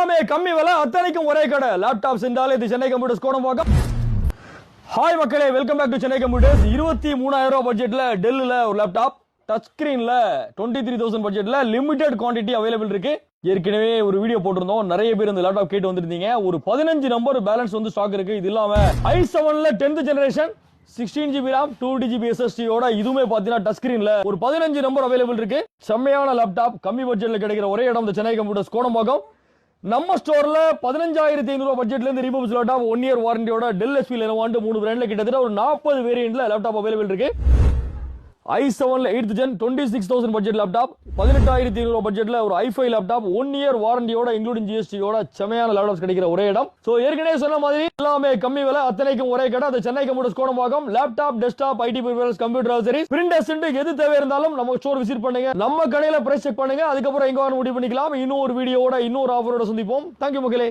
எல்லாமே கம்மி விலை அத்தனைக்கும் ஒரே கடை. லேப்டாப் சென்றாலே இது சென்னை கம்ப்யூட்டர்ஸ் கோடம்பாக்கம். ஹாய் மக்களே, welcome back to Chennai computers. 23,000 ரூபாய் பட்ஜெட்ல டெல்ல ஒரு லேப்டாப் டச் ஸ்கிரீன்ல 23,000 பட்ஜெட்ல லிமிடெட் குவான்டிட்டி அவைலபிள் இருக்கு. ஏற்கனவே ஒரு வீடியோ போட்டிருந்தோம், நிறைய பேர் இந்த லேப்டாப் கேட்டு வந்திருந்தீங்க. ஒரு 15 நம்பர் பேலன்ஸ் வந்து ஸ்டாக் இருக்கு. இது இல்லாம i7ல 10th generation 16GB RAM 2GB SSD ஓட இதுவுமே பாத்தீங்கன்னா டச் ஸ்கிரீன்ல ஒரு 15 நம்பர் அவைலபிள் இருக்கு. செம்மையான லேப்டாப் கம்மி பட்ஜெட்ல கிடைக்கிற ஒரே இடம் இந்த சென்னை கம்ப்யூட்டர்ஸ் கோடம்பாக்கம். நம்ம ஸ்டோர்ல 15,500 பட்ஜெட்ல இருந்து ரீபப்ஸ் லேப்டாப் 1 இயர் வாரண்டியோட டெல் HP லெனோவோ 3 பிராண்ட்ல கிட்டத்தட்ட ஒரு 40 வேரியன்ட்ல லேப்டாப் அவைலபிள் இருக்கு. i7ல 8th ஜென் 26,000 பட்ஜெட் லேப்டாப், 18,500 பட்ஜெட்ல ஒரு i5 லேப்டாப் 1 இயர் வாரண்டியோட இன்க்ளூடிங் GST-யோட செமையான லேப்டாப்ஸ் கிடைக்கிற ஒரே இடம். சோ ஏற்கனவே சொன்ன மாதிரி எல்லாமே கம்மி விலை அத்தனைக்கும் ஒரே கடை. அது Chennai computers Kodambakkam. Laptop, desktop, IT performance, computer accessories, printers எது தேவை இருந்தாலும் நம்ம ஸ்டோர் விசிட் பண்ணுங்க. நம்ம கடையில பிரைஸ் செக் பண்ணுங்க. அதுக்கப்புறம் எங்க வேணும் முடிவு பண்ணிக்கலாம். இன்னொரு வீடியோவோட இன்னொரு ஆஃபரோட சந்திப்போம். தேங்க்யூ மக்களே.